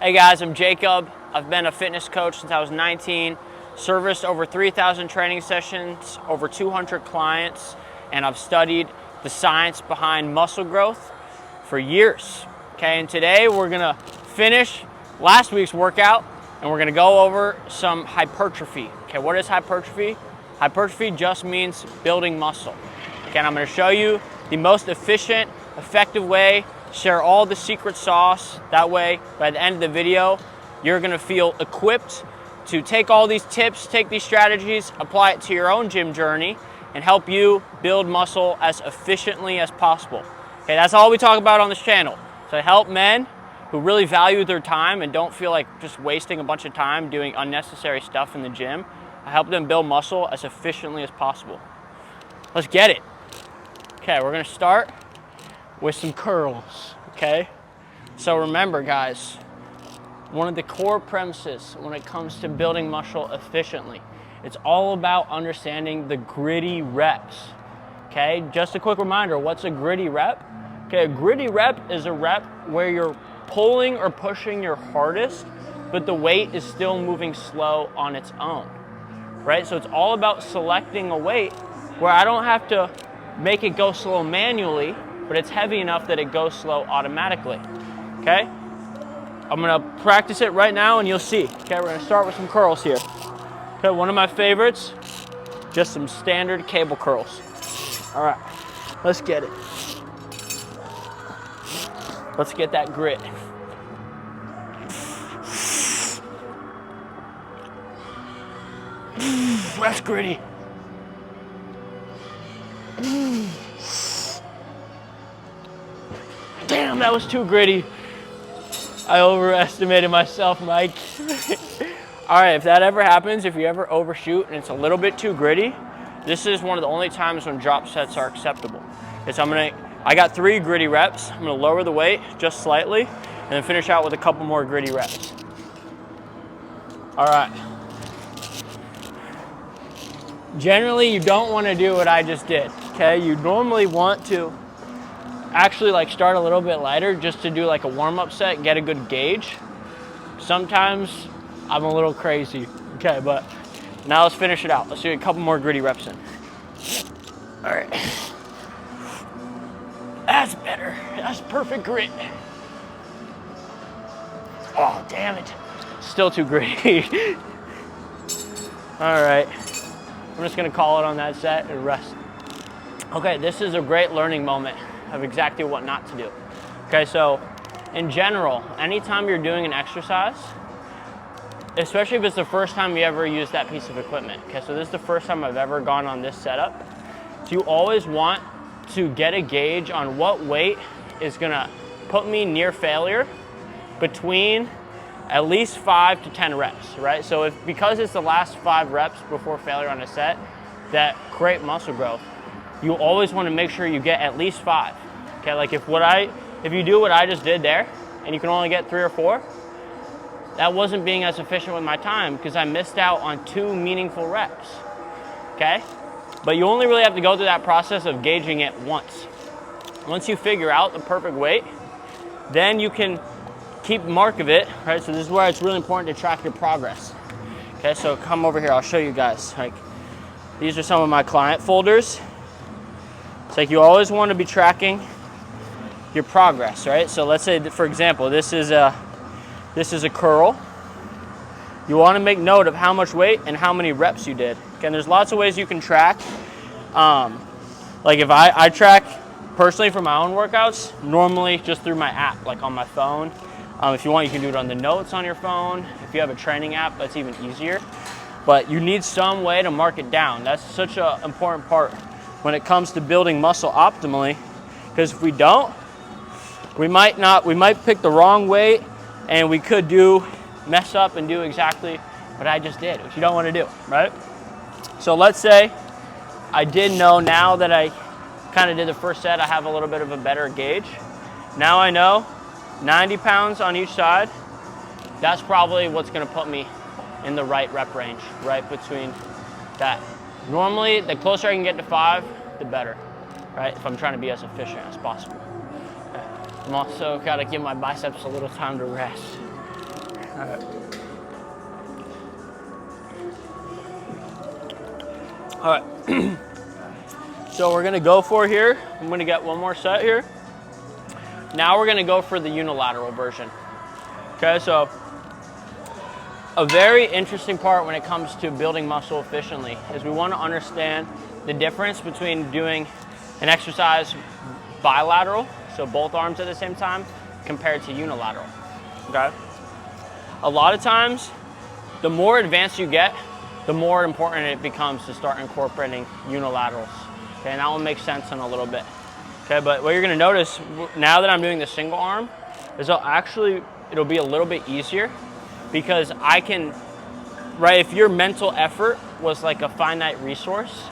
Hey guys, I'm Jacob. I've been a fitness coach since I was 19, serviced over 3,000 training sessions, over 200 clients, and I've studied the science behind muscle growth for years. Okay, and today we're gonna finish last week's workout and we're gonna go over some hypertrophy. Okay, what is hypertrophy? Hypertrophy just means building muscle. Okay, and I'm gonna show you the most efficient, effective way, share all the secret sauce. That way, by the end of the video, you're gonna feel equipped to take all these tips, take these strategies, apply it to your own gym journey, and help you build muscle as efficiently as possible. Okay, that's all we talk about on this channel. So I help men who really value their time and don't feel like just wasting a bunch of time doing unnecessary stuff in the gym. I help them build muscle as efficiently as possible. Let's get it. Okay, we're gonna start with some curls, okay? So remember guys, one of the core premises when it comes to building muscle efficiently, it's all about understanding the gritty reps, okay? Just a quick reminder, what's a gritty rep? Okay, a gritty rep is a rep where you're pulling or pushing your hardest, but the weight is still moving slow on its own, right? So it's all about selecting a weight where I don't have to make it go slow manually, but it's heavy enough that it goes slow automatically, okay? I'm gonna practice it right now and you'll see. Okay, we're gonna start with some curls here. Okay, one of my favorites, just some standard cable curls. All right, let's get it. Let's get that grit. That's gritty. Damn, that was too gritty. I overestimated myself, Mike. All right, if that ever happens, if you ever overshoot and it's a little bit too gritty, this is one of the only times when drop sets are acceptable. Okay, I got 3 gritty reps. I'm gonna lower the weight just slightly and then finish out with a couple more gritty reps. All right. Generally, you don't wanna do what I just did, okay? You normally want to actually like start a little bit lighter just to do like a warm-up set, get a good gauge. Sometimes I'm a little crazy, okay, but now let's finish it out. Let's do a couple more gritty reps in. All right. That's better. That's perfect grit. Oh, damn it. Still too gritty. All right. I'm just gonna call it on that set and rest. Okay, this is a great learning moment of exactly what not to do. Okay, so in general, anytime you're doing an exercise, especially if it's the first time you ever use that piece of equipment, okay, so this is the first time I've ever gone on this setup, so you always want to get a gauge on what weight is gonna put me near failure between at least 5 to 10 reps, right? So because it's the last 5 reps before failure on a set that create muscle growth, you always want to make sure you get at least 5. Okay, like if you do what I just did there and you can only get 3 or 4, that wasn't being as efficient with my time because I missed out on 2 meaningful reps. Okay? But you only really have to go through that process of gauging it once. Once you figure out the perfect weight, then you can keep mark of it, right? So this is where it's really important to track your progress. Okay, so come over here, I'll show you guys. Like, these are some of my client folders. It's like you always want to be tracking your progress, right? So let's say, for example, this is a curl. You want to make note of how much weight and how many reps you did. Okay, and there's lots of ways you can track. Like if I track personally for my own workouts, normally just through my app, like on my phone. If you want, you can do it on the notes on your phone. If you have a training app, that's even easier. But you need some way to mark it down. That's such an important part when it comes to building muscle optimally, because if we don't, we might pick the wrong weight and we could mess up and do exactly what I just did, which you don't want to do, right? So let's say I did know, now that I kind of did the first set, I have a little bit of a better gauge. Now I know 90 pounds on each side, that's probably what's gonna put me in the right rep range, right between that. Normally, the closer I can get to 5, the better, right? If I'm trying to be as efficient as possible. Okay. I'm also gotta give my biceps a little time to rest. All right. So we're gonna go for here. I'm gonna get one more set here. Now we're gonna go for the unilateral version. Okay, so a very interesting part when it comes to building muscle efficiently is we wanna understand the difference between doing an exercise bilateral, so both arms at the same time, compared to unilateral, okay? A lot of times, the more advanced you get, the more important it becomes to start incorporating unilaterals. Okay, and that will make sense in a little bit. Okay, but what you're gonna notice, now that I'm doing the single arm, is it'll be a little bit easier because I can, right, if your mental effort was like a finite resource,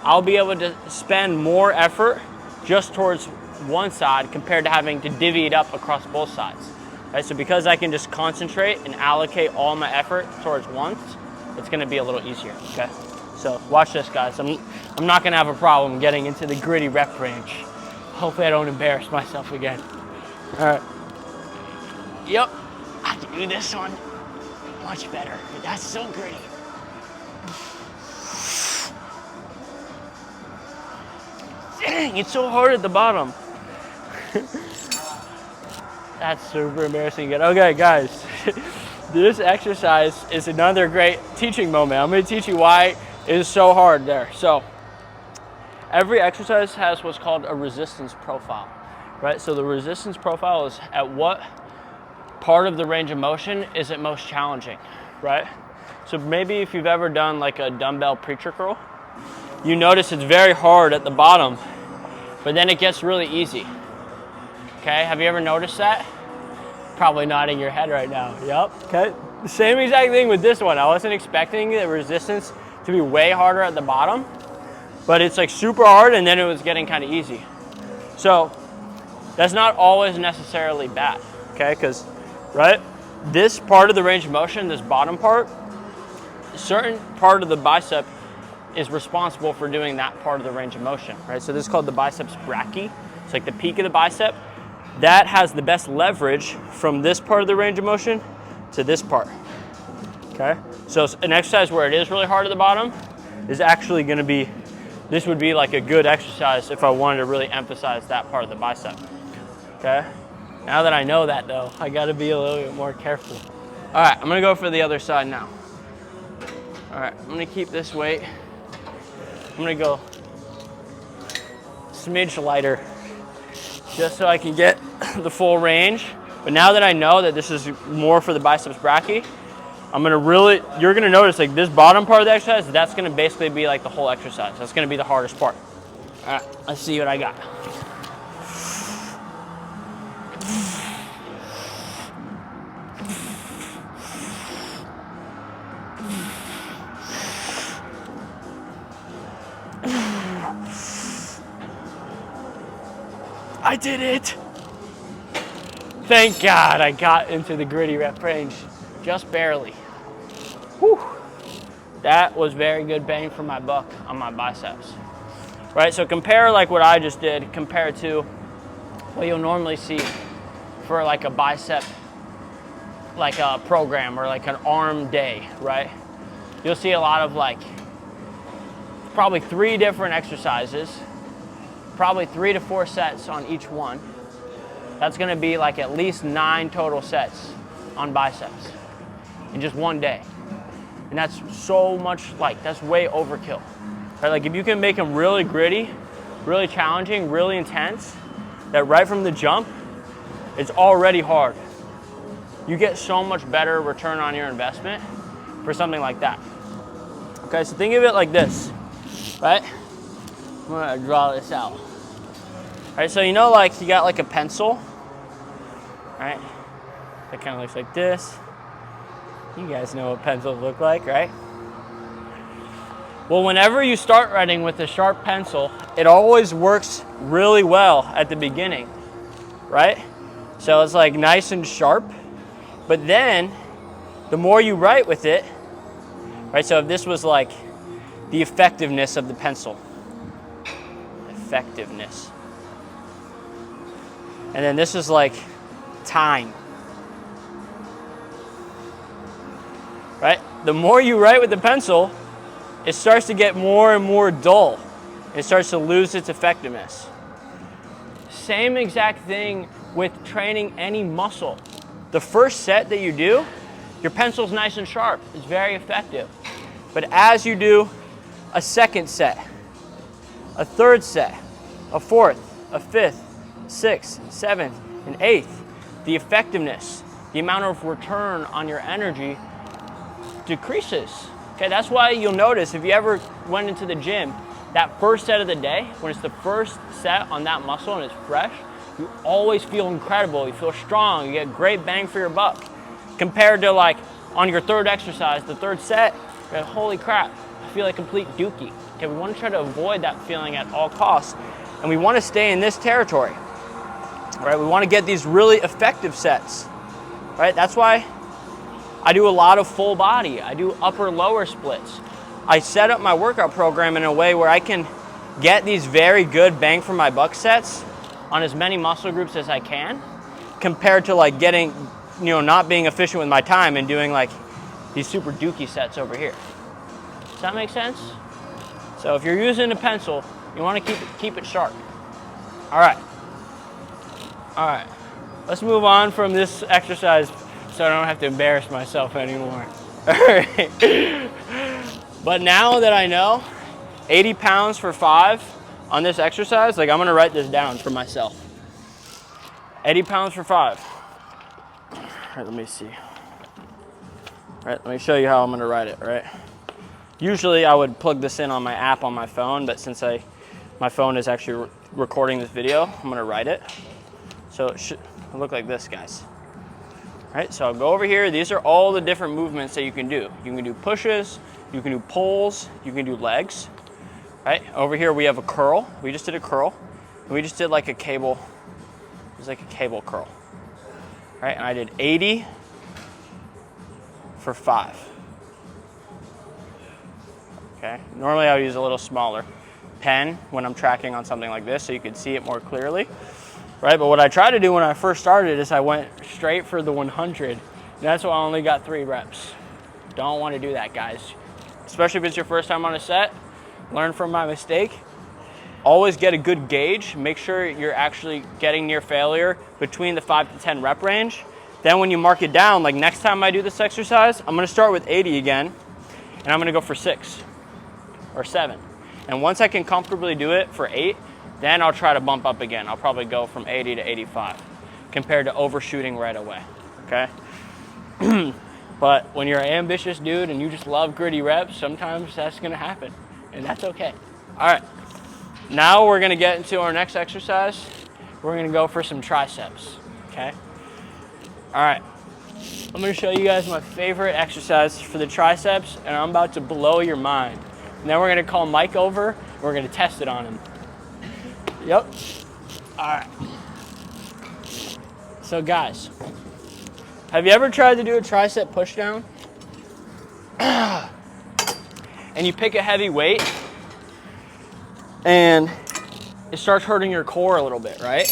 I'll be able to spend more effort just towards one side compared to having to divvy it up across both sides. Right, so because I can just concentrate and allocate all my effort towards once, it's gonna be a little easier, okay? So watch this, guys. I'm not gonna have a problem getting into the gritty rep range. Hopefully I don't embarrass myself again. All right. Yep, I can do this one much better. That's so gritty. Dang, it's so hard at the bottom. That's super embarrassing again. Okay, guys. This exercise is another great teaching moment. I'm gonna teach you why it is so hard there. So, every exercise has what's called a resistance profile, right? So the resistance profile is at what part of the range of motion is it most challenging, right? So maybe if you've ever done like a dumbbell preacher curl, you notice it's very hard at the bottom, but then it gets really easy. Okay, have you ever noticed that? Probably nodding your head right now. Yep. Okay. The same exact thing with this one. I wasn't expecting the resistance to be way harder at the bottom, but it's like super hard and then it was getting kind of easy. So that's not always necessarily bad, okay? Because, right, this part of the range of motion, this bottom part, a certain part of the bicep is responsible for doing that part of the range of motion, right? So this is called the biceps brachii. It's like the peak of the bicep. That has the best leverage from this part of the range of motion to this part, okay? So an exercise where it is really hard at the bottom is actually gonna be, this would be like a good exercise if I wanted to really emphasize that part of the bicep, okay? Now that I know that though, I gotta be a little bit more careful. All right, I'm gonna go for the other side now. All right, I'm gonna keep this weight. I'm gonna go smidge lighter just so I can get the full range. But now that I know that this is more for the biceps brachii, I'm gonna really, you're gonna notice like this bottom part of the exercise, that's gonna basically be like the whole exercise. That's gonna be the hardest part. All right, let's see what I got. I did it! Thank God I got into the gritty rep range, just barely. Whew. That was very good bang for my buck on my biceps. Right, so compare like what I just did compared to what you'll normally see for like a bicep, like a program or like an arm day, right? You'll see a lot of like, probably 3 different exercises, probably 3 to 4 sets on each one. That's gonna be like at least 9 total sets on biceps in just one day. And that's so much, like, that's way overkill. Right? Like if you can make them really gritty, really challenging, really intense, that right from the jump, it's already hard. You get so much better return on your investment for something like that. Okay, so think of it like this, right? I'm gonna draw this out. All right, so you know, like you got like a pencil, right? That kind of looks like this. You guys know what pencils look like, right? Well, whenever you start writing with a sharp pencil, it always works really well at the beginning, right? So it's like nice and sharp, but then the more you write with it, right? So if this was like the effectiveness of the pencil, effectiveness. And then this is like time. right? The more you write with the pencil, it starts to get more and more dull. It starts to lose its effectiveness. Same exact thing with training any muscle. The first set that you do, your pencil's nice and sharp. It's very effective. But as you do a second set, a third set, a fourth, a fifth, sixth, seventh, and eighth, the effectiveness, the amount of return on your energy decreases. Okay, that's why you'll notice if you ever went into the gym, that first set of the day, when it's the first set on that muscle and it's fresh, you always feel incredible. You feel strong. You get great bang for your buck. Compared to like on your third exercise, the third set, you're like, holy crap, I feel like complete dookie. Okay, we want to try to avoid that feeling at all costs, and we want to stay in this territory. Right? We want to get these really effective sets. Right? That's why I do a lot of full body. I do upper lower splits. I set up my workout program in a way where I can get these very good bang for my buck sets on as many muscle groups as I can, compared to like getting, not being efficient with my time and doing like these super dookie sets over here. Does that make sense? So if you're using a pencil, you want to keep it sharp. All right. Let's move on from this exercise so I don't have to embarrass myself anymore. All right. But now that I know 80 pounds for 5 on this exercise, like I'm gonna write this down for myself. 80 pounds for 5. All right, let me see. All right, let me show you how I'm gonna write it, right? Usually I would plug this in on my app on my phone, but since my phone is actually recording this video, I'm gonna write it. So it should look like this, guys. All right, so I'll go over here. These are all the different movements that you can do. You can do pushes, you can do pulls, you can do legs. Right, over here we have a curl. We just did a curl. And we just did like a cable, it was like a cable curl. Right, and I did 80 for 5. Okay, normally I would use a little smaller pen when I'm tracking on something like this so you can see it more clearly. Right, but what I tried to do when I first started is I went straight for the 100. And that's why I only got 3 reps. Don't want to do that, guys. Especially if it's your first time on a set. Learn from my mistake. Always get a good gauge. Make sure you're actually getting near failure between the 5 to 10 rep range. Then when you mark it down, like next time I do this exercise, I'm gonna start with 80 again, and I'm gonna go for 6 or 7. And once I can comfortably do it for 8, then I'll try to bump up again. I'll probably go from 80 to 85 compared to overshooting right away, okay? But when you're an ambitious dude and you just love gritty reps, sometimes that's gonna happen, and that's okay. All right, now we're gonna get into our next exercise. We're gonna go for some triceps, okay? All right, I'm gonna show you guys my favorite exercise for the triceps, and I'm about to blow your mind. And then we're gonna call Mike over, and we're gonna test it on him. Yep, all right. So guys, have you ever tried to do a tricep push down? And you pick a heavy weight and it starts hurting your core a little bit, right?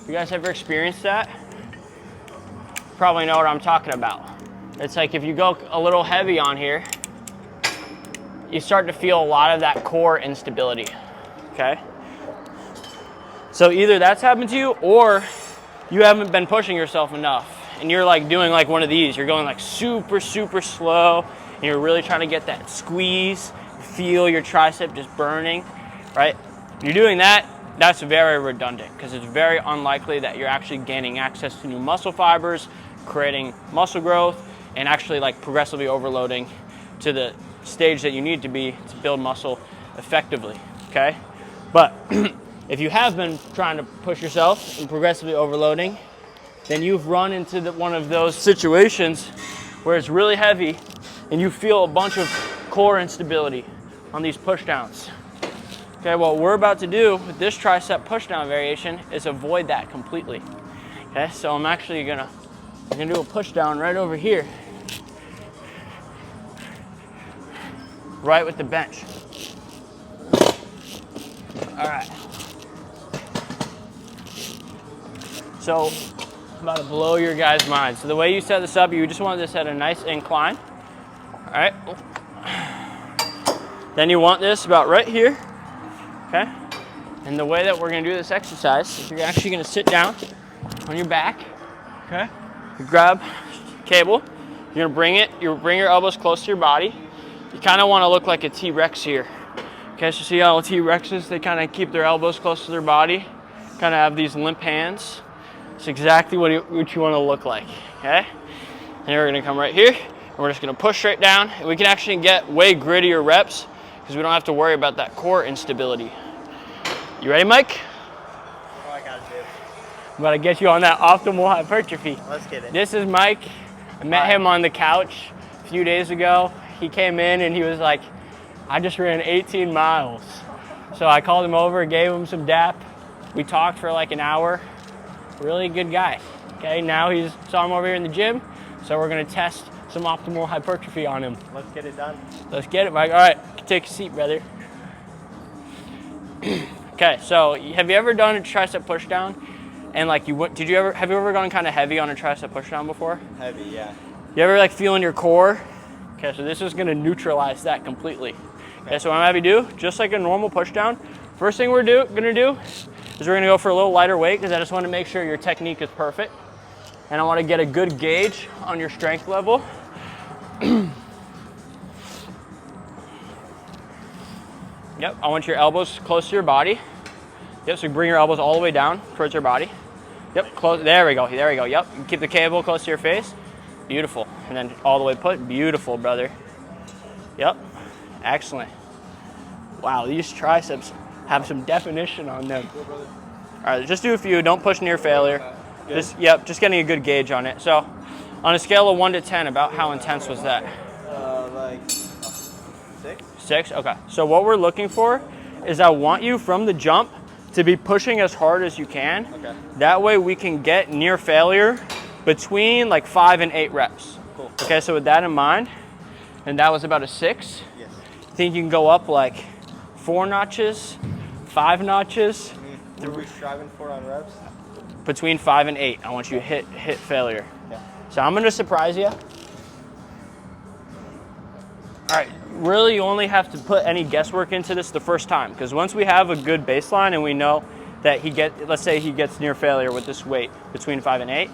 You guys ever experienced that? Probably know what I'm talking about. It's like if you go a little heavy on here, you start to feel a lot of that core instability, okay? So either that's happened to you or you haven't been pushing yourself enough and you're like doing like one of these. You're going like super, super slow and you're really trying to get that squeeze, feel your tricep just burning, right? You're doing that, that's very redundant because it's very unlikely that you're actually gaining access to new muscle fibers, creating muscle growth, and actually like progressively overloading to the stage that you need to be to build muscle effectively, okay? But if you have been trying to push yourself and progressively overloading, then you've run into one of those situations where it's really heavy and you feel a bunch of core instability on these push downs. Okay, what we're about to do with this tricep push down variation is avoid that completely. Okay, so I'm actually gonna do a push down right over here, right with the bench. All right. So I'm about to blow your guys' mind. So the way you set this up, you just want this at a nice incline. All right. Then you want this about right here, okay? And the way that we're gonna do this exercise is you're actually gonna sit down on your back, okay? You grab cable, you're gonna bring your elbows close to your body. You kind of want to look like a T-Rex here. Okay, so see how T-Rexes, they kind of keep their elbows close to their body, kind of have these limp hands. It's exactly what you want to look like, okay? And we're gonna come right here, and we're just gonna push straight down, and we can actually get way grittier reps because we don't have to worry about that core instability. You ready, Mike? Oh, I got it, dude. I'm about to get you on that optimal hypertrophy. Let's get it. This is Mike. I met him on the couch a few days ago. He came in and he was like, I just ran 18 miles. So I called him over, gave him some DAP. We talked for like an hour. Really good guy. Okay, now saw him over here in the gym. So we're gonna test some optimal hypertrophy on him. Let's get it done. Let's get it, Mike. All right, take a seat, brother. Okay, so have you ever done a tricep push down? And like have you ever gone kind of heavy on a tricep push down before? Heavy, yeah. You ever like feeling your core? Okay, so this is gonna neutralize that completely. Okay, so what I'm gonna have you do, just like a normal push down, first thing we're gonna do is we're gonna go for a little lighter weight because I just wanna make sure your technique is perfect. And I wanna get a good gauge on your strength level. Yep, I want your elbows close to your body. Yep, so bring your elbows all the way down towards your body. Yep, close, there we go, yep. Keep the cable close to your face. Beautiful, and then all the way put, beautiful, brother. Yep, excellent. Wow, these triceps have some definition on them. All right, just do a few, don't push near failure. Just getting a good gauge on it. So, on a scale of 1 to 10, about how intense was that? Like 6. 6, okay. So what we're looking for is I want you from the jump to be pushing as hard as you can. Okay. That way we can get near failure between like 5 and 8 reps. Cool. Okay, so with that in mind, and that was about a 6. Yes. Think you can go up like 4 notches, 5 notches? What are we striving for on reps? Between 5 and 8. I want you to hit failure. Yeah. So I'm gonna surprise you. All right, really you only have to put any guesswork into this the first time, because once we have a good baseline and we know that let's say he gets near failure with this weight between 5 and 8,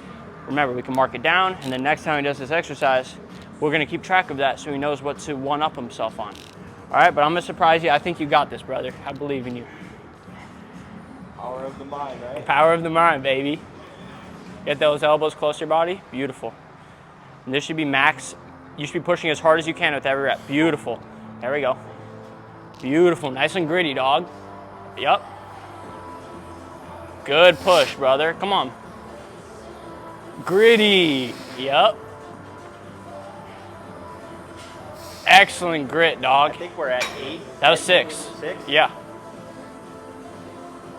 remember we can mark it down, and then next time he does this exercise, we're gonna keep track of that so he knows what to one-up himself on. All right, but I'm gonna surprise you. I think you got this, brother. I believe in you. Power of the mind, right? Power of the mind, baby. Get those elbows close to your body. Beautiful. And this should be max. You should be pushing as hard as you can with every rep. Beautiful. There we go. Beautiful. Nice and gritty, dog. Yep. Good push, brother. Come on. Gritty. Yep. Excellent grit, dog. I think we're at 8. That was 6. 6? Yeah.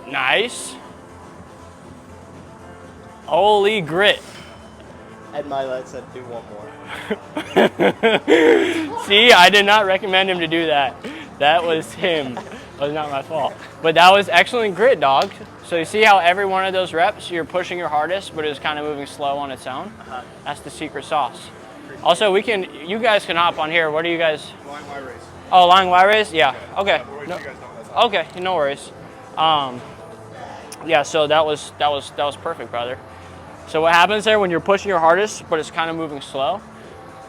Nice. Holy grit. Ed Milet said do one more. See, I did not recommend him to do that. That was him. That was not my fault. But that was excellent grit, dog. So you see how every one of those reps, you're pushing your hardest, but it's kind of moving slow on its own? That's the secret sauce. Also, you guys can hop on here. What are you guys? Line Y race. Oh, line Y race? Yeah. Okay. We'll No, you guys know that's all. okay, no worries. Yeah, so that was perfect, brother. So what happens there when you're pushing your hardest, but it's kind of moving slow?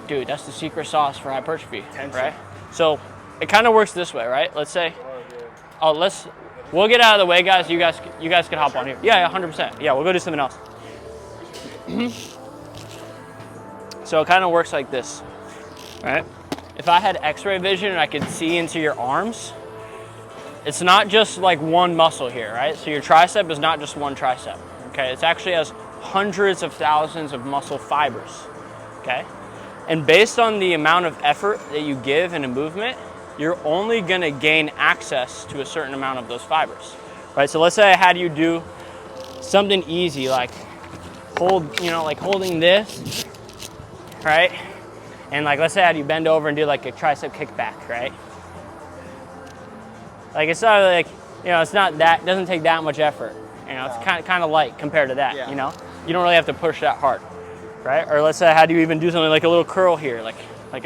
Dude, that's the secret sauce for hypertrophy, right? So it kind of works this way, right? Let's say, we'll get out of the way, guys. You guys can hop on here. Yeah, 100%. Yeah, we'll go do something else. So it kind of works like this, right? If I had x-ray vision and I could see into your arms, it's not just like one muscle here, right? So your tricep is not just one tricep, okay? It actually has hundreds of thousands of muscle fibers, okay? And based on the amount of effort that you give in a movement, you're only gonna gain access to a certain amount of those fibers, right? So let's say I had you do something easy, like holding this, right? And like, let's say I had you bend over and do like a tricep kickback, right? Like it's not like, it's not that, it doesn't take that much effort. It's kind of light compared to that, You don't really have to push that hard, right? Or let's say I had you even do something like a little curl here, like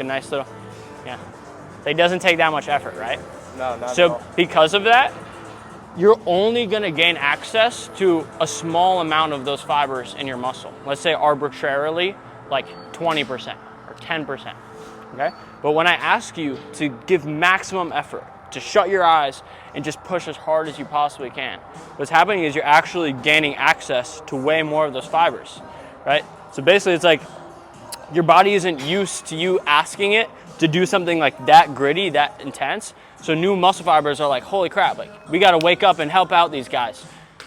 a nice little, Yeah. It doesn't take that much effort, right? No, not at So all. because of that, you're only gonna gain access to a small amount of those fibers in your muscle. Let's say arbitrarily, like 20% or 10%, okay? But when I ask you to give maximum effort, to shut your eyes and just push as hard as you possibly can, what's happening is you're actually gaining access to way more of those fibers, right? So basically it's like your body isn't used to you asking it to do something like that gritty, that intense. So new muscle fibers are like, holy crap, like we gotta wake up and help out these guys,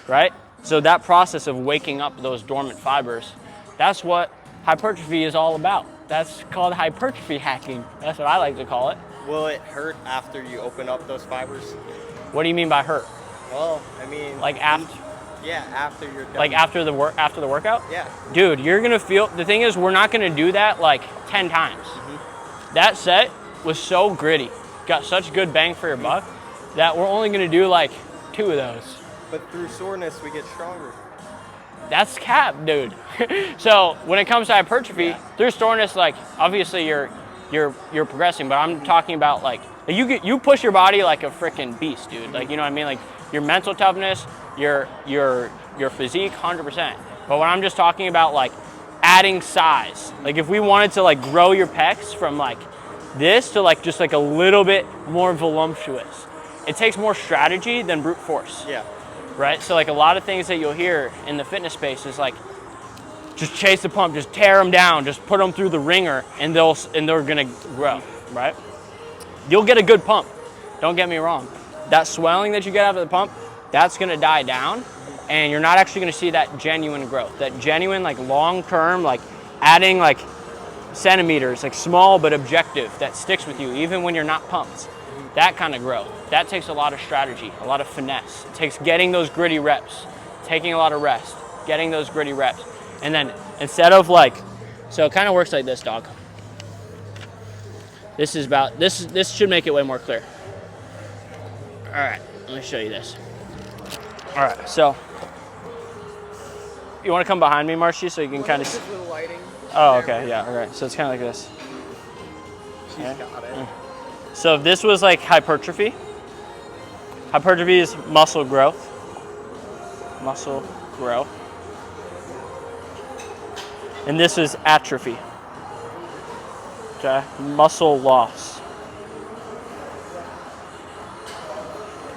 right? So that process of waking up those dormant fibers, that's what hypertrophy is all about. That's called hypertrophy hacking. That's what I like to call it. Will it hurt after you open up those fibers? What do you mean by hurt? Well, I mean, Like after, yeah, after you're done. like after the workout? Yeah. Dude, you're gonna feel, the thing is we're not gonna do that like 10 times. That set was so gritty, got such good bang for your buck that we're only gonna do like 2 of those. But through soreness, we get stronger. That's cap, dude. So when it comes to hypertrophy, through soreness, like obviously you're progressing, but I'm talking about like you push your body like a freaking beast, dude. Like, you know what I mean? Like your mental toughness, your physique, 100%. But when I'm just talking about like adding size, like if we wanted to like grow your pecs from like this to like just like a little bit more voluptuous, it takes more strategy than brute force. Yeah. Right? So like a lot of things that you'll hear in the fitness space is like, just chase the pump, just tear them down, just put them through the ringer, and they're gonna grow, right? You'll get a good pump, don't get me wrong. That swelling that you get out of the pump, that's gonna die down, and you're not actually gonna see that genuine growth, that genuine like long-term, like adding like centimeters, like small but objective, that sticks with you even when you're not pumped. That kind of growth, that takes a lot of strategy, a lot of finesse. It takes getting those gritty reps, taking a lot of rest, getting those gritty reps. And then instead of like, so it kind of works like this, dog. This is about, this should make it way more clear. All right, let me show you this. All right, so you want to come behind me, Marshy, so you can kind of see. With lighting. Oh, okay, yeah, all right. So it's kind of like this. She's got it. So if this was like hypertrophy, hypertrophy is muscle growth. Muscle growth. And this is atrophy. Okay, muscle loss.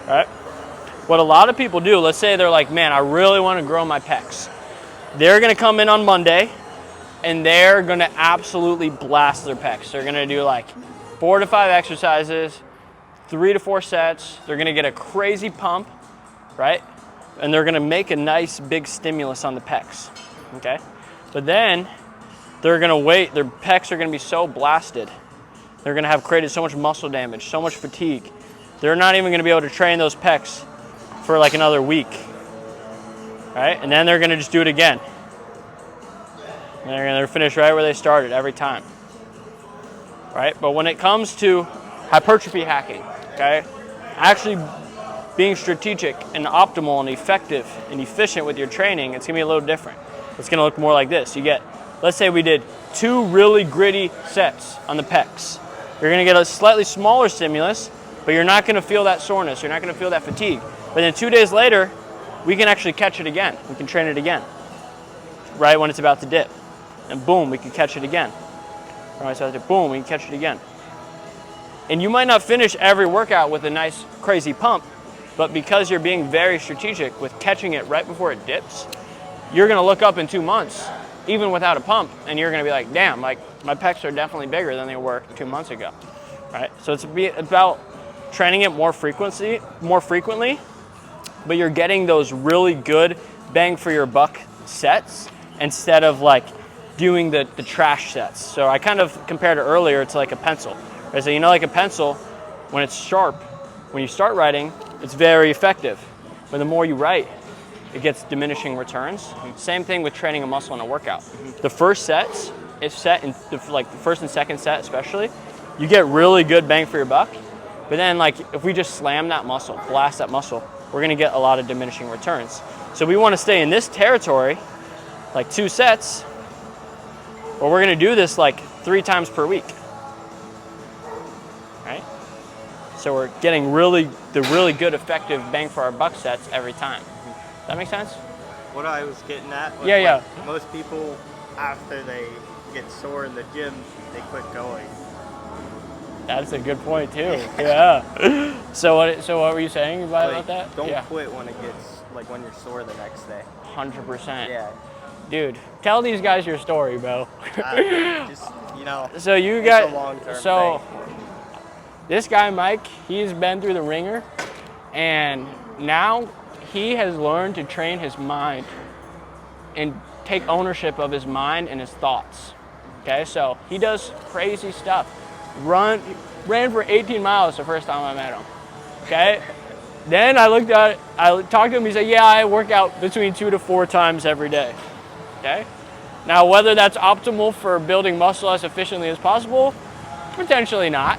All right. What a lot of people do, let's say they're like, man, I really want to grow my pecs. They're gonna come in on Monday and they're gonna absolutely blast their pecs. They're gonna do like 4 to 5 exercises, 3 to 4 sets. They're gonna get a crazy pump, right? And they're gonna make a nice big stimulus on the pecs, okay? But then they're gonna wait, their pecs are gonna be so blasted. They're gonna have created so much muscle damage, so much fatigue. They're not even gonna be able to train those pecs for like another week, right? And then they're gonna just do it again. And they're gonna finish right where they started every time, right? But when it comes to hypertrophy hacking, okay, actually being strategic and optimal and effective and efficient with your training, it's gonna be a little different. It's gonna look more like this. You get, let's say we did 2 really gritty sets on the pecs. You're gonna get a slightly smaller stimulus, but you're not gonna feel that soreness, you're not gonna feel that fatigue. But then 2 days later, we can actually catch it again. We can train it again, right when it's about to dip. And boom, we can catch it again. Right when it's about to dip, boom, we can catch it again. And you might not finish every workout with a nice, crazy pump, but because you're being very strategic with catching it right before it dips, you're gonna look up in 2 months, even without a pump, and you're gonna be like, damn, like my pecs are definitely bigger than they were 2 months ago, right? So it's about training it more frequently, but you're getting those really good bang for your buck sets instead of like doing the trash sets. So I kind of compared it earlier to like a pencil. Right? So you know, like a pencil, when it's sharp, when you start writing, it's very effective. But the more you write, it gets diminishing returns. Same thing with training a muscle in a workout. The first sets, if set in like the first and second set especially, you get really good bang for your buck. But then like if we just slam that muscle, blast that muscle, we're gonna get a lot of diminishing returns. So we wanna stay in this territory, like 2 sets, but we're gonna do this like 3 times per week. So we're getting the really good, effective bang for our buck sets every time. Does that make sense? What I was getting at was Yeah. most people, after they get sore in the gym, they quit going. That's a good point too. Yeah. So what were you saying about that? Don't quit when it gets, like when you're sore the next day. 100%. Yeah. Dude, tell these guys your story, bro. Just, you know, So you it's got a long-term so thing. this guy Mike, he's been through the ringer, and now he has learned to train his mind and take ownership of his mind and his thoughts. Okay, so he does crazy stuff. Ran for 18 miles the first time I met him. Okay. Then I talked to him, he said, yeah, I work out between 2 to 4 times every day. Okay? Now, whether that's optimal for building muscle as efficiently as possible, potentially not.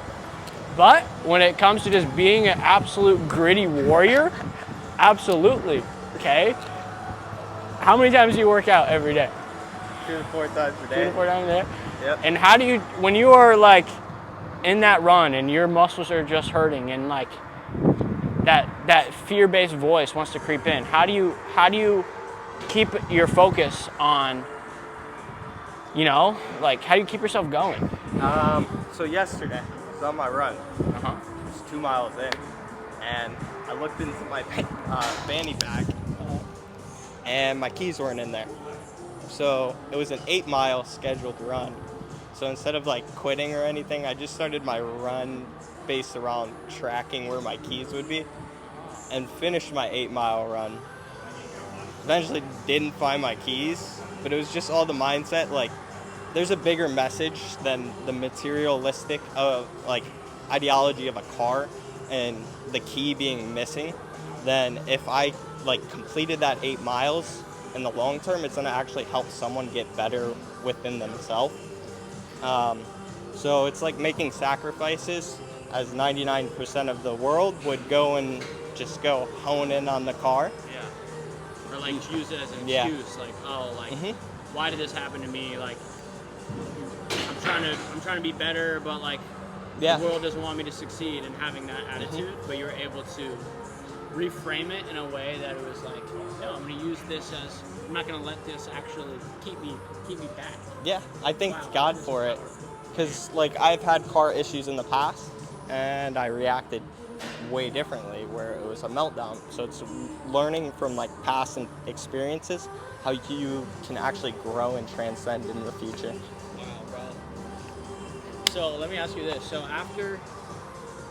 But when it comes to just being an absolute gritty warrior, absolutely. Okay? How many times do you work out every day? 2 to 4 times a day. 2 to 4 times a day? Yep. And how do you, when you are like in that run and your muscles are just hurting and like, that fear-based voice wants to creep in. How do you keep your focus on, you know, like how do you keep yourself going? So yesterday, I was on my run. It was 2 miles in, and I looked into my fanny pack, and my keys weren't in there. So it was an 8-mile scheduled run. So instead of like quitting or anything, I just started my run based around tracking where my keys would be, and finished my 8-mile run. Eventually didn't find my keys, but it was just all the mindset. Like, there's a bigger message than the materialistic like ideology of a car and the key being missing. Then if I like completed that 8 miles, in the long term, it's gonna actually help someone get better within themselves. So it's like making sacrifices, as 99% of the world would go and just go hone in on the car. Yeah. Or like use it as an Yeah. excuse, like, oh, like, why did this happen to me? Like, I'm trying to be better, but like, Yeah. the world doesn't want me to succeed. And having that attitude, but you're able to reframe it in a way that it was like, no, I'm going to use this as, I'm not going to let this actually keep me back. Yeah, I thank God for it, because like I've had car issues in the past, and I reacted way differently where it was a meltdown. So it's learning from like past experiences how you can actually grow and transcend in the future. Wow, bro. So let me ask you this. So after,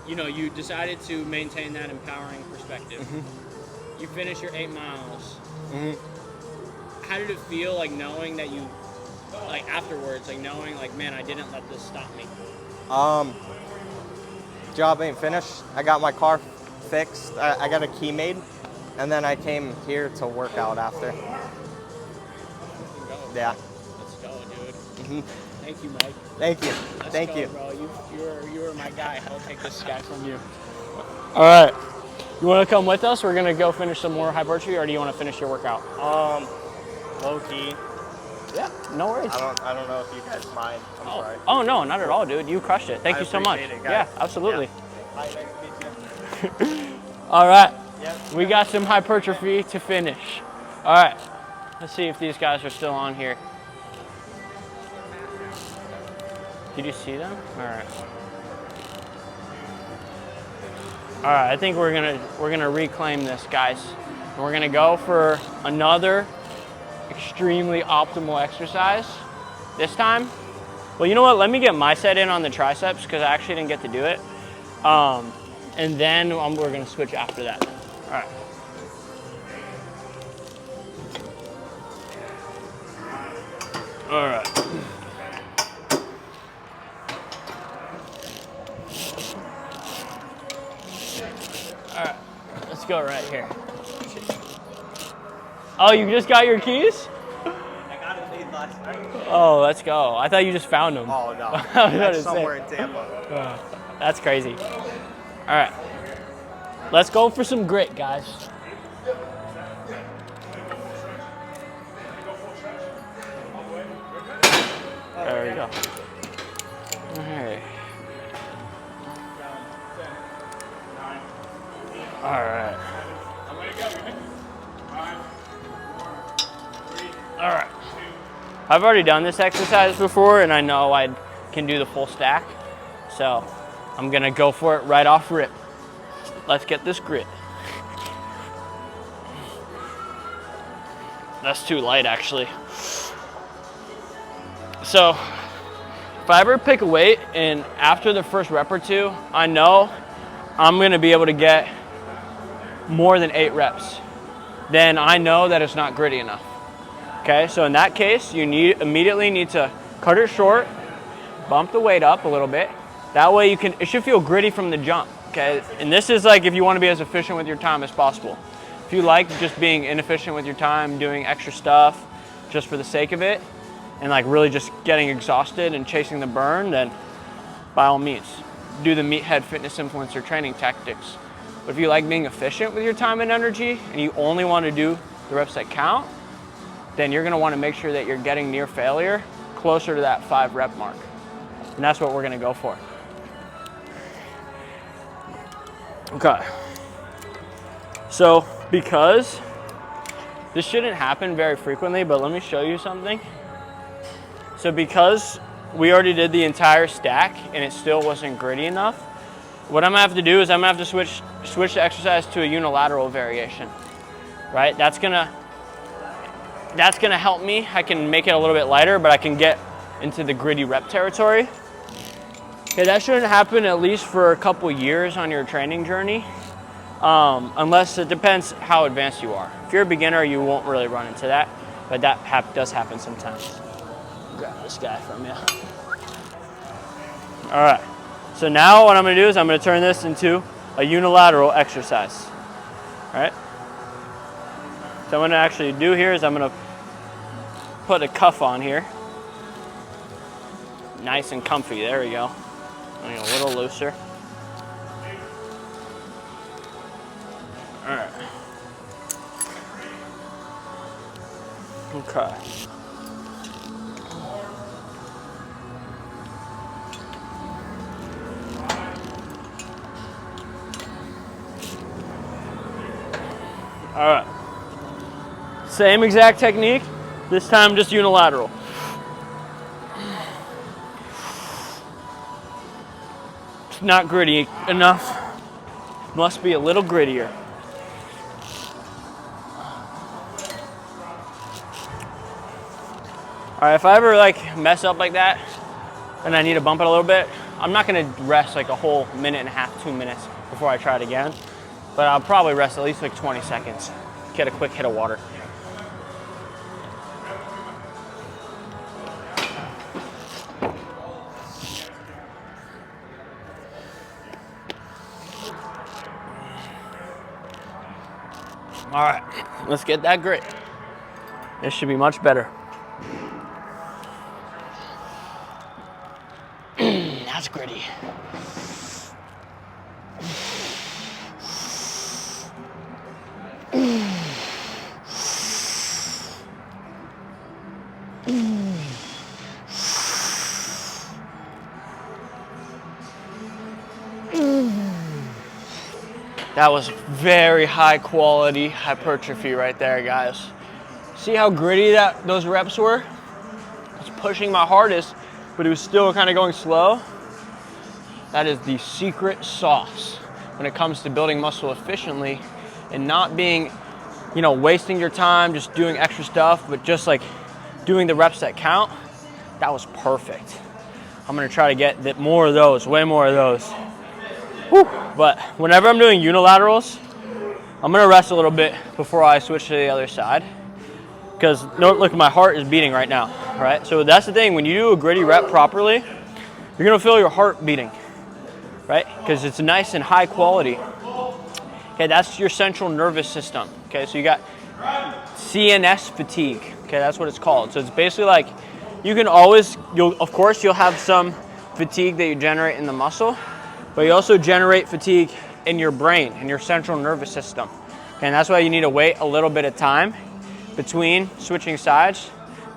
you know, you decided to maintain that empowering perspective, you finish your 8 miles. How did it feel, like, knowing that you, like, afterwards, like, knowing, like, man, I didn't let this stop me? Job ain't finished. I got my car fixed. I got a key made, and then I came here to work out after. Yeah. Let's go, dude. Thank you, Mike. Thank you. Let's Thank go, you. bro. You were my guy. I'll take this guy from you. All right. You want to come with us? We're going to go finish some more hypertrophy, or do you want to finish your workout? Low key. Yeah, no worries. I don't know if you guys mind. I'm sorry. Oh, no, not at all, dude. You crushed it. Thank you so much. appreciate it, guys. Yeah, absolutely. Yeah. Hi, nice to meet you. All right. Yep. We got some hypertrophy to finish. All right. Let's see if these guys are still on here. Did you see them? All right. All right, I think we're gonna reclaim this, guys. We're gonna go for another extremely optimal exercise. This time, well, you know what? Let me get my set in on the triceps because I actually didn't get to do it. And then we're gonna switch after that. All right. All right. All right, let's go right here. Oh, you just got your keys? I got it made last night. Oh, let's go. I thought you just found them. Oh, no. I was about to That's say. somewhere in Tampa. That's crazy. All right, let's go for some grit, guys. There we go. All right. I've already done this exercise before and I know I can do the full stack. So I'm gonna go for it right off rip. Let's get this grit. That's too light actually. So if I ever pick a weight and after the first rep or two, I know I'm gonna be able to get more than 8 reps, then I know that it's not gritty enough. Okay, so in that case, you immediately need to cut it short, bump the weight up a little bit. That way it should feel gritty from the jump, okay? And this is like if you wanna be as efficient with your time as possible. If you like just being inefficient with your time, doing extra stuff just for the sake of it, and like really just getting exhausted and chasing the burn, then by all means, do the meathead fitness influencer training tactics. But if you like being efficient with your time and energy, and you only wanna do the reps that count, then you're gonna wanna make sure that you're getting near failure, closer to that 5 rep mark. And that's what we're gonna go for. Okay. So, because this shouldn't happen very frequently, but let me show you something. So because we already did the entire stack and it still wasn't gritty enough, what I'm gonna have to do is I'm gonna have to switch the exercise to a unilateral variation, right? That's gonna help me. I can make it a little bit lighter, but I can get into the gritty rep territory. Okay, that shouldn't happen at least for a couple years on your training journey, unless it depends how advanced you are. If you're a beginner, you won't really run into that, but that does happen sometimes. Grab this guy from you. All right, so now what I'm gonna do is I'm gonna turn this into a unilateral exercise, all right? So what I'm gonna actually do here is I'm gonna put a cuff on here. Nice and comfy, there we go. A little looser. All right. Okay. All right. Same exact technique, this time just unilateral. It's not gritty enough. Must be a little grittier. All right, if I ever like mess up like that and I need to bump it a little bit, I'm not gonna rest like a whole minute and a half, 2 minutes before I try it again, but I'll probably rest at least like 20 seconds. Get a quick hit of water. All right, let's get that grit. This should be much better. That's gritty. That was very high quality hypertrophy right there, guys. See how gritty those reps were? I was pushing my hardest, but it was still kind of going slow. That is the secret sauce when it comes to building muscle efficiently and not being, wasting your time just doing extra stuff, but just like doing the reps that count. That was perfect. I'm gonna try to get more of those, way more of those. Whew. But whenever I'm doing unilaterals, I'm gonna rest a little bit before I switch to the other side. Because look, my heart is beating right now, right? So that's the thing, when you do a gritty rep properly, you're gonna feel your heart beating, right? Because it's nice and high quality. Okay, that's your central nervous system. Okay, so you got CNS fatigue. Okay, that's what it's called. So it's basically like, of course you'll have some fatigue that you generate in the muscle, but you also generate fatigue in your brain, in your central nervous system. And that's why you need to wait a little bit of time between switching sides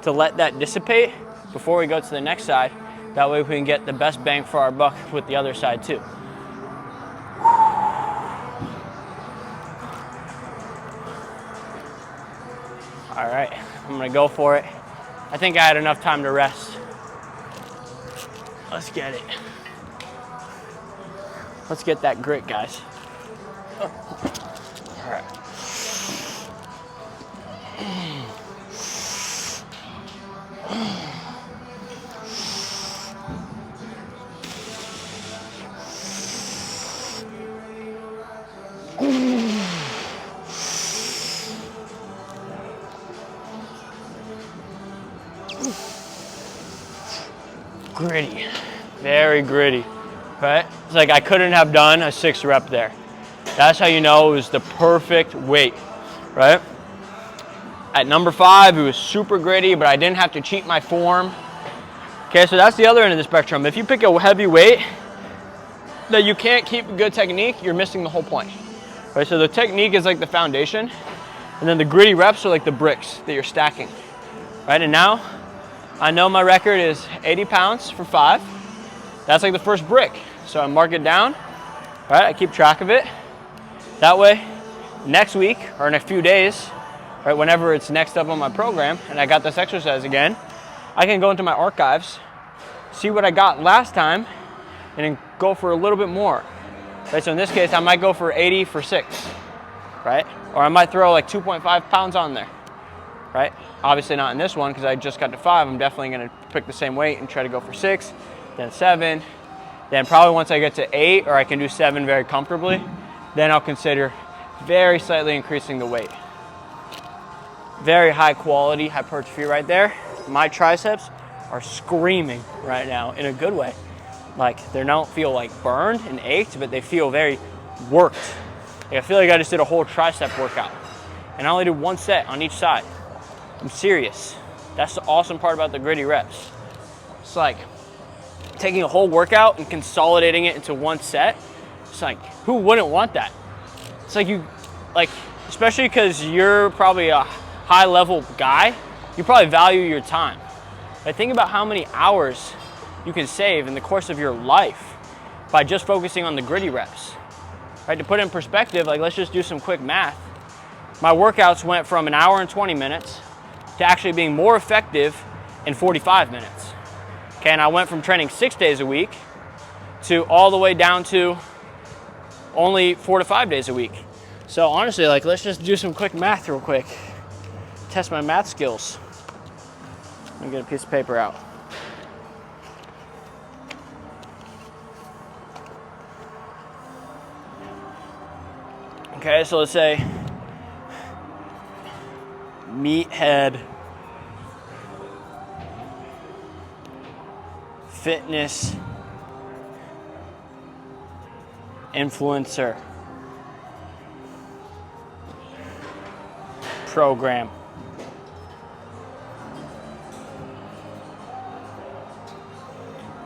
to let that dissipate before we go to the next side. That way we can get the best bang for our buck with the other side too. All right, I'm gonna go for it. I think I had enough time to rest. Let's get it. Let's get that grit, guys. All right. Gritty, very gritty, right? It's like I couldn't have done a 6 rep there. That's how you know it was the perfect weight, right? At number 5, it was super gritty, but I didn't have to cheat my form. Okay, so that's the other end of the spectrum. If you pick a heavy weight that you can't keep a good technique, you're missing the whole point, right? So the technique is like the foundation, and then the gritty reps are like the bricks that you're stacking, right? And now, I know my record is 80 pounds for 5. That's like the first brick. So I mark it down, right? I keep track of it. That way, next week or in a few days, right, whenever it's next up on my program and I got this exercise again, I can go into my archives, see what I got last time, and then go for a little bit more. Right? So in this case, I might go for 80 for 6, right? Or I might throw like 2.5 pounds on there, right? Obviously not in this one because I just got to 5. I'm definitely going to pick the same weight and try to go for 6, then 7. Then probably once I get to 8, or I can do 7 very comfortably, then I'll consider very slightly increasing the weight. Very high quality hypertrophy right there. My triceps are screaming right now in a good way. Like they don't feel like burned and ached, but they feel very worked. Like I feel like I just did a whole tricep workout. And I only did 1 set on each side. I'm serious. That's the awesome part about the gritty reps. It's like taking a whole workout and consolidating it into 1 set. It's like, who wouldn't want that? It's like especially because you're probably a high level guy, you probably value your time. But think about how many hours you can save in the course of your life by just focusing on the gritty reps. Right? To put it in perspective, like let's just do some quick math. My workouts went from 1 hour and 20 minutes to actually being more effective in 45 minutes. Okay, and I went from training 6 days a week to all the way down to only 4 to 5 days a week. So honestly, like let's just do some quick math real quick. Test my math skills. Let me get a piece of paper out. Okay, so let's say meathead fitness influencer program.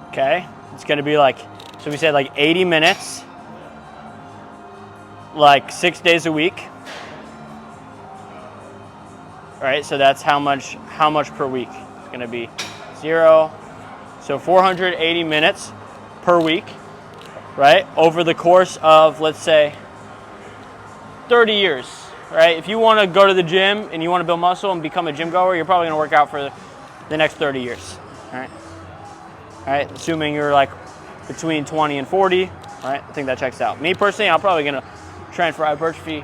Okay, it's gonna be like, so we said like 80 minutes, like 6 days a week. All right, so that's how much per week? It's gonna be 0. So 480 minutes per week, right? Over the course of, let's say, 30 years, right? If you wanna go to the gym and you wanna build muscle and become a gym goer, you're probably gonna work out for the next 30 years, all right? All right, assuming you're like between 20 and 40, all right? I think that checks out. Me personally, I'm probably gonna train for hypertrophy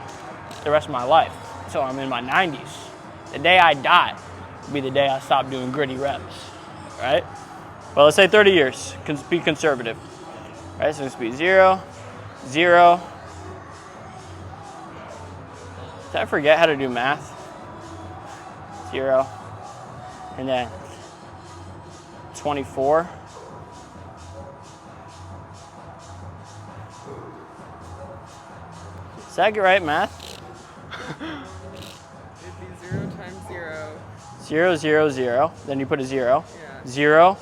the rest of my life. So I'm in my 90s. The day I die will be the day I stop doing gritty reps, right? Well, let's say 30 years, be conservative. Right, so it's be 0, 0. Did I forget how to do math? 0, and then 24. Is that right, math? It'd be 0 times 0. 0, 0, 0. Then you put a 0. Yeah. 0,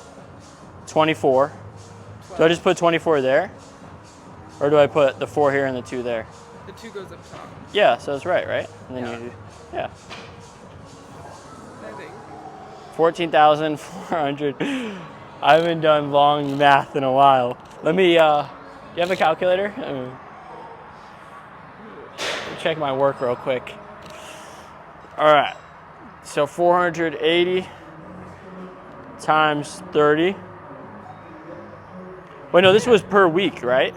24. 12. Do I just put 24 there? Or do I put the 4 here and the 2 there? The 2 goes up top. Yeah, so that's right? And then Yeah. you do, yeah. I think. 14,400. I haven't done long math in a while. Let me, do you have a calculator? Let me check my work real quick. All right, so 480 times 30. Wait, no, this was per week, right?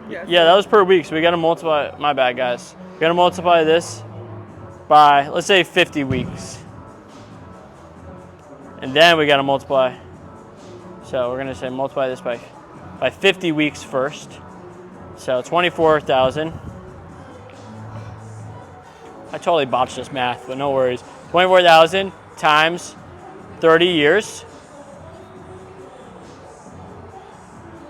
Yes. Yeah, that was per week, so we gotta multiply, my bad guys. We gotta multiply this by, let's say 50 weeks. And then we gotta multiply. So we're gonna say multiply this by 50 weeks first. So 24,000. I totally botched this math, but no worries. 24,000 times 30 years.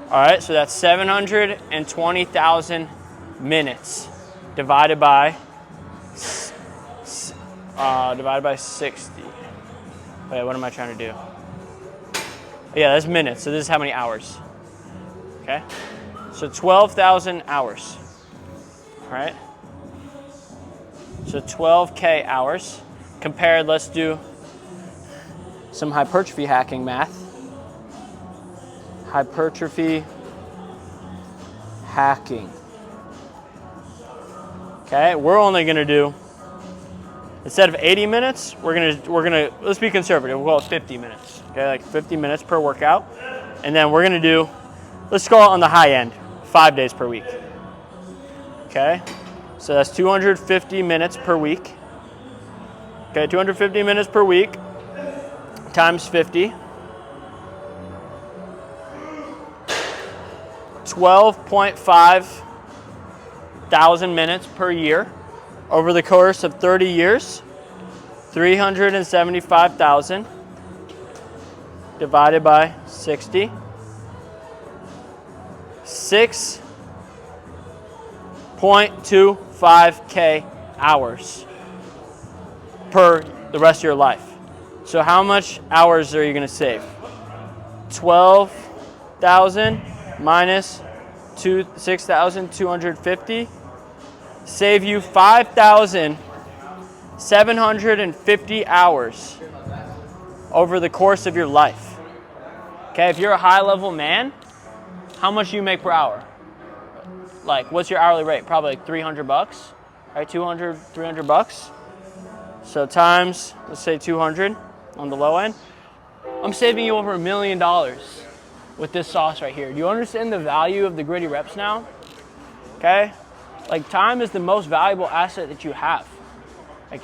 All right, so that's 720,000 minutes divided by 60. Wait, what am I trying to do? Yeah, that's minutes. So this is how many hours. Okay, so 12,000 hours. All right. So 12K hours. Compared, let's do some hypertrophy hacking math. Hypertrophy hacking. Okay, we're only gonna do, instead of 80 minutes, we're gonna let's be conservative. We'll go 50 minutes. Okay, like 50 minutes per workout, and then we're gonna do, let's go on the high end, 5 days per week. Okay, so that's 250 minutes per week. Okay, 250 minutes per week times 50. 12.5 thousand minutes per year over the course of 30 years. 375,000 divided by 60. 6.25K hours per the rest of your life. So how much hours are you going to save? 12,000 minus 6,250 save you 5,750 hours over the course of your life. Okay, if you're a high-level man, how much do you make per hour? Like, what's your hourly rate? Probably like 300 bucks, right? 200, 300 bucks. So times, let's say 200 on the low end. I'm saving you over $1 million with this sauce right here. Do you understand the value of the gritty reps now? Okay? Like, time is the most valuable asset that you have. Like,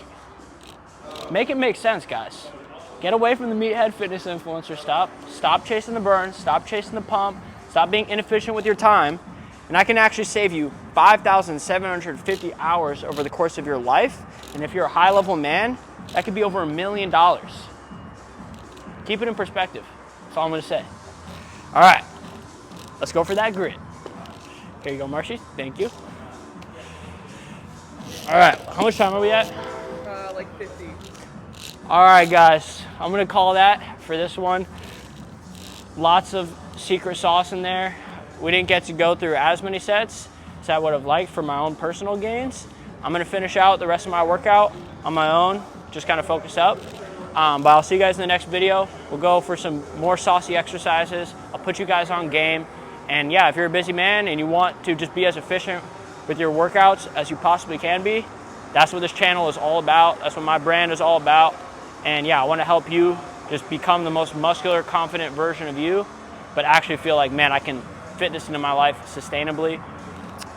make it make sense, guys. Get away from the meathead fitness influencer. Stop chasing the burn. Stop chasing the pump. Stop being inefficient with your time. And I can actually save you 5,750 hours over the course of your life. And if you're a high-level man, that could be over $1 million. Keep it in perspective. That's all I'm gonna say. All right, let's go for that grit. Here you go, Marshy. Thank you. All right, how much time are we at? Like 50. All right, guys, I'm gonna call that for this one. Lots of secret sauce in there. We didn't get to go through as many sets as I would have liked for my own personal gains. I'm gonna finish out the rest of my workout on my own, just kind of focus up. But I'll see you guys in the next video. We'll go for some more saucy exercises. I'll put you guys on game. And yeah, if you're a busy man and you want to just be as efficient with your workouts as you possibly can be, that's what this channel is all about. That's what my brand is all about. And yeah, I want to help you just become the most muscular, confident version of you, but actually feel like, man, I can fit this into my life sustainably.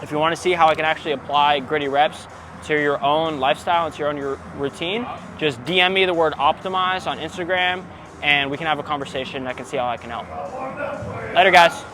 If you want to see how I can actually apply gritty reps to your own lifestyle and to your own routine, just DM me the word optimize on Instagram and we can have a conversation. I can see how I can help. Later, guys.